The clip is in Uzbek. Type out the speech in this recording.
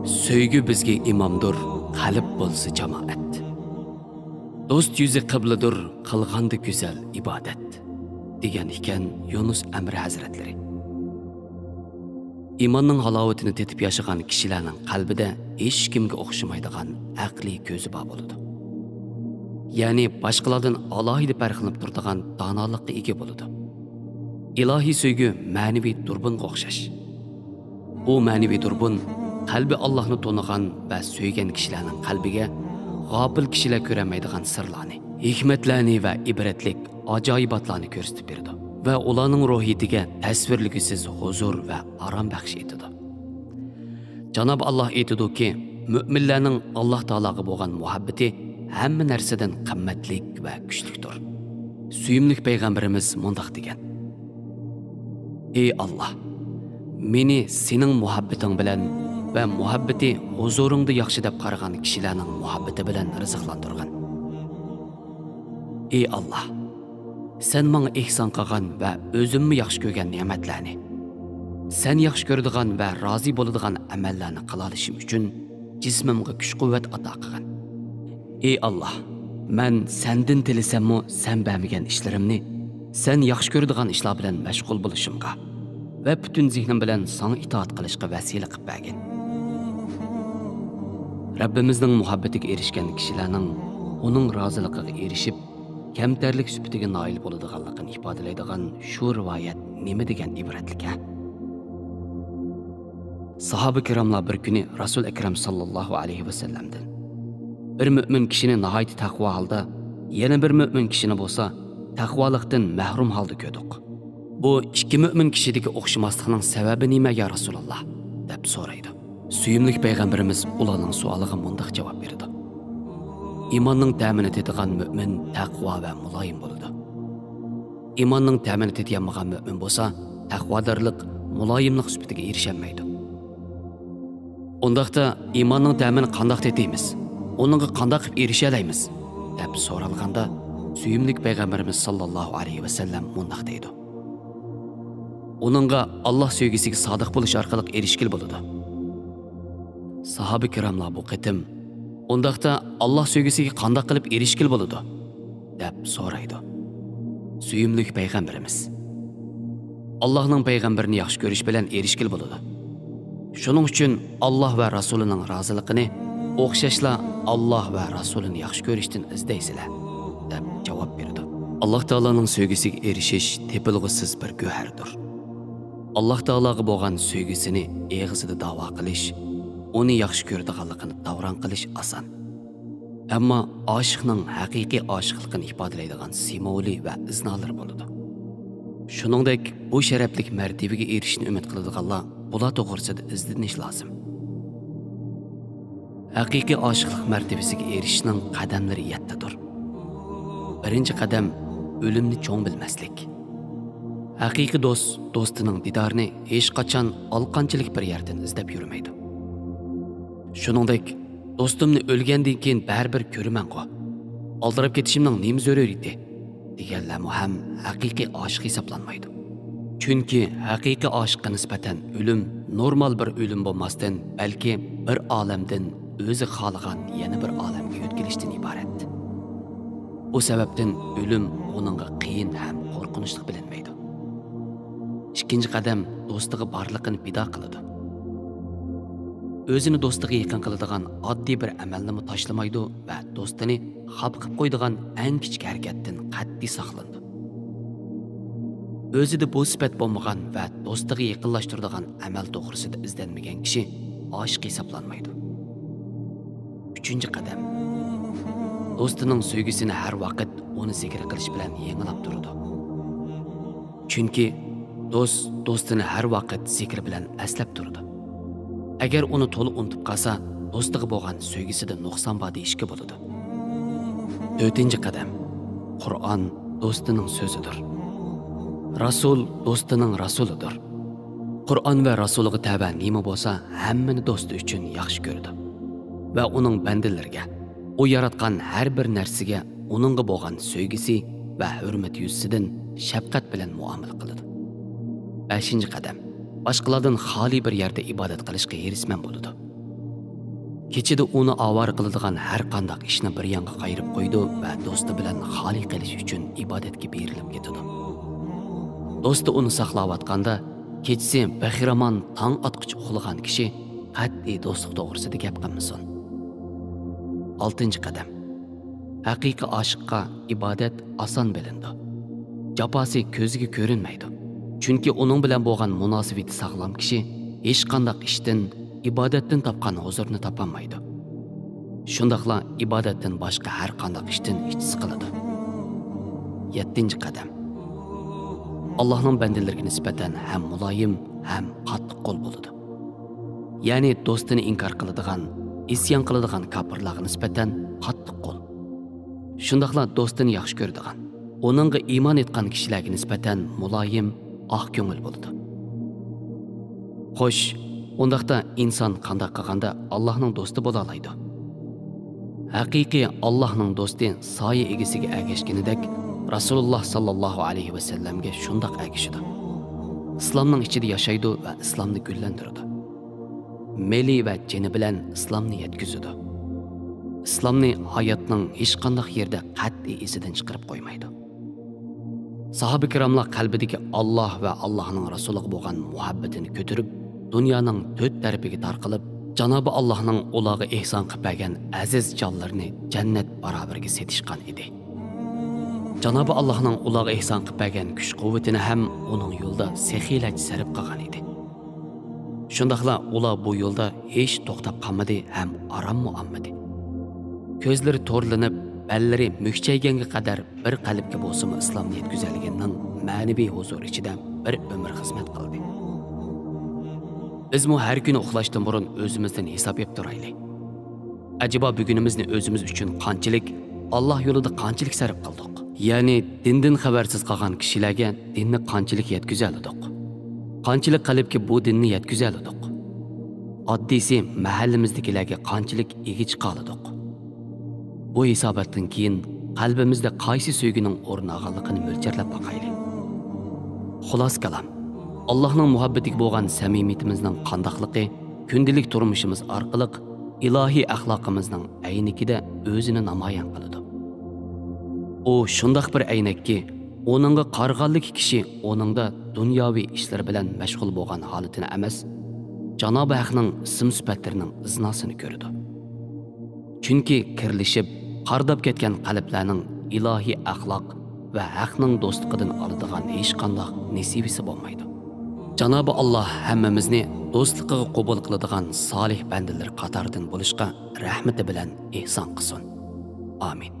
Сөйгü bizge imamdır, qalb bolsa cemaat. Dost yüzü qibladır, qılğandı güzel ibadet. Degan ekan Yunus Emre Hazretleri. İmanның halavatini tetib yaşagan kishilarning qalbida hech kimga o'xshamaydigan aqliy ko'zi bor bo'ladi. Ya'ni boshqalardan alohida farqlanib turadigan donolikqa ega bo'ladi. Ilohiy sevgi ma'naviy turbunga o'xshash. Bu ma'naviy turbun qalbi Allohni to'nigan va so'ygan kishilarning qalbiga g'ofil kishilar ko'rmaydigan sirlarni, hikmatlarni va ibratlik ajoyibotlarni ko'rsatib beradi va ularning ruhiyatiga tasvirligisiz huzur va arom baxsh etadi. Janob Alloh aytadiki, mu'minlarning Alloh taologa bo'lgan muhabbati hamma narsadan qimmatlik va kuchlidir. Suyimli payg'ambarimiz mundaq degan: Ey Alloh, meni sening muhabbating bilan va muhabbati huzuringda yaxshi deb qaragan kishilarning muhabbati bilan rizqlantirgin. Ey Alloh, sen menga ihson qilgan va o'zimni yaxshi ko'rgan ne'matlarni, sen yaxshi ko'radigan va rozi bo'ladigan amallarni qila olishim uchun jismimga kuch-quvvat ato qilgin. Ey Alloh, men sendan tilasammi sen bermagan ishlarimni sen yaxshi ko'radigan ishlar bilan mashg'ul bo'lishimga va butun zehnim bilan sana itoat qilishga vasila qilib bergin. Rabbimizning muhabbatiga erishgan kishilarning uning roziligiga erishib kamtarlik sifatiga noil bo'ladiganligini ifodalaydigan shu rivoyat nima degan ibratlik ha? Sahoba kiromlar bir kuni Rasul akram sallallohu alayhi va sallamdan bir mo'min kishini nihoyat taqvo holda, yana bir mo'min kishini bo'lsa taqvolikdan mahrum holda ko'rdik. Bu ikki mo'min kishidagi o'xshamaslikning sababi nima ya Rasululloh deb so'raydi. Suyimli payg'ambarimiz ularning savoliga mundaq javob berdi: İmanның təmini tetigan mümin taqvo va muloyim bo'ladi. İmanның təmini tetiyamagan mümin bo'lsa, taqvodorlik, muloyimlik sifatiga erishamaydi. Undaqda imanның təmini qandoq tetiymiz? Onunğa qandoq qilib erisha olamiz? deb so'ralganda, suyimli payg'ambarimiz sallallohu alayhi va sallam mundaq deydi: Onunğa Alloh sevgisiga sodiq bo'lish orqali erishgil bo'ladi. Sahoba kiromlar bu qitim Ondaqda Allah sevgisiga qandoq qilib erishgil bo'ladi deb so'raydi. Suyimli payg'ambarimiz: Allohning payg'ambarini yaxshi ko'rish bilan erishgil bo'ladi. Shuning uchun Alloh va Rasulining roziligini o'xshashla Alloh va Rasulini yaxshi ko'rishdan izdaysizlar deb javob berdi. Alloh taoloning sevgisiga erishish tepilg'isiz bir go'hardir. Alloh taologa bo'lgan sevgisini eg'izida da'vo qilish, onu yaxshi ko'radiganligini davron qilish oson. Ammo oshiqning haqiqiy oshiqligini ifodalaydigan simvoli va iznolar bo'ladi. Shuningdek, bu sharaflik martabaga erishishni umid qiladiganlar bular to'g'risida izlanish lozim. Haqiqiy oshiqlik martabasiga erishishning qadamlari 7dir. Birinchi qadam o'limni cho'ng bilmaslik. Haqiqiy do'st do'stining didorini hech qachon olqanchilik bir yerdan izlab yurmaydi. Shuningdek, do'stimni o'lgandan keyin baribir ko'raman-ku. Oldirib ketishimning nima zaruri edi? deganlar ham haqiqiy oshiq hisoblanmaydi. Chunki haqiqiy oshiqqa nisbatan o'lim normal bir o'lim bo'lmasdan, balki bir olamdan o'zi xohlagan yana bir olamga o'tkazishdan iborat. Bu sababdan o'lim uningga qiyin ham qo'rqinchli bilinmaydi. Ikkinchi qadam do'stiga borliqini pido qiladi. O'zini do'stiga yaqin qiladigan oddiy bir amalni tashlamaydi va do'stini xalq qilib qo'ydigan eng kichik harakatdan qat'iy saqlanadi. O'zida bu sifat bo'lmagan va do'stiga yaqinlashtiradigan amal to'g'risida izlanmagan kishi oshiq hisoblanmaydi. Uchinchi qadam do'stining sevgisini har vaqt uni zikr qilish bilan yengilab turadi. Chunki do'stini har vaqt zikr bilan aslab turadi. Agar uni to'liq unutib qolsa, do'stiga bo'lgan sevgisida nuqson bor deyishga bo'ladi. 4-qadam Qur'on do'stining so'zidir. Rasul do'stining rasulidir. Qur'on va rasuliga tava nima bo'lsa, hammani do'sti uchun yaxshi ko'rdi va uning bandalariga, u yaratgan har bir narsaga uningga bo'lgan sevgisi va hurmat yuzasidan shafqat bilan muomala qiladi. 5-qadam boshqalardan xoli bir yerda ibodat qilishga erisman bo'ladi. Kechida uni avor qiladigan har qanday ishni bir yonga qayirib qo'ydi va do'sti bilan xoli qilish uchun ibodatga berilib ketadi. Do'sti uni saqlayotganda kechasi baxiraman tong otqicha uxlagan kishi qat'iy do'stlik to'g'risida gap qilmasin. 6-qadam. Haqiqiy oshiqqa ibodat oson bilindi. Jafosi ko'ziga ko'rinmaydi. Chunki uning bilan bo'lgan munosabati sog'lom kishi hech qanday ishdan, ibodatdan topgan huzurni topolmaydi. Shundaqla ibodatdan boshqa har qanday ishdan ich siqiladi. 7-qadam. Allohning bandalariga nisbatan ham muloyim, ham qattiq qo'l bo'ladi. Ya'ni do'stini inkor qiladigan, isyon qiladigan kofirlarga nisbatan qattiq qo'l. Shundaqla do'stini yaxshi ko'radigan, oningga iymon etgan kishilarga nisbatan muloyim, oq ko'ngil bo'ladi. Xo'sh, undaqda inson qanday qilganda Allohning do'sti bo'la oladi? Haqiqiy Allohning do'sti soya egasiga ergashganidek Rasululloh sallallohu alayhi va sallamga shundoq ergashadi. Islomning ichida yashaydi va islomni gullantiradi. Meli va jini bilan islomni yetkazadi. Islomni hayotning hech qanday yerda qat'iy izidan chiqarib qo'ymaydi. Sahoba kiromlar qalbidagi Alloh va Allohning rasuliga bo'lgan muhabbatini ko'tarib, dunyoning 4 tarafiga tarqalib, Janobi Allohning ularga ehson qilib bergan aziz jonlarini jannat barobarga setishgan edi. Janobi Allohning ularga ehson qilib bergan kuch-quvvatini ham uning yo'lida sexiylat sarf qilgan edi. Shundaqla ular bu yo'lda hech to'xtab qolmadi ham arammo olmadi. Ko'zlari to'rlanib, ballari mukchayganga qadar bir qalbga bo'lsa-mu islomni yetkazilganining ma'naviy huzur ichida bir umr xizmat qildi. Biz mu har kuni uxlashdan burun o'zimizdan hisob qilib turaylik. Acaba bugunimizni o'zimiz uchun qanchalik, Alloh yo'lida qanchalik sarf qildik? Ya'ni dindan xabarsiz qolgan kishilarga dinni qanchalik yetkazaldik? Qanchalik qalbga bu dinni yetkazaldik? Oddiysi mahallamizdagilarga qanchalik egich qoldik? Bu hisobotdan keyin qalbimizda qaysi sevgining o'rni olganligini mo'ljarlab boqaylik. Xulos kalam, Allohning muhabbatiga bo'lgan samimiyatimizning qandoqligi kundalik turmushimiz orqali ilohiy axloqimizning aynikida o'zini namoyon qiladi. U shundoq bir aynakki, oningga qarg'anlik kishi oningda dunyoviy ishlar bilan mashg'ul bo'lgan holatini emas, Janobi Haqning ism-sifatlarining iznosini ko'radi. Chunki kirlishib, qardab ketgan qalblarning ilohiy axloq va haqning do'stligidan oladigan hech qanday nasibisi bo'lmaydi. Janobi Alloh hammamizni do'stligiga qabul qiladigan solih bandalar qatoridan bo'lishga rahmati bilan ihson qilsin. Amin.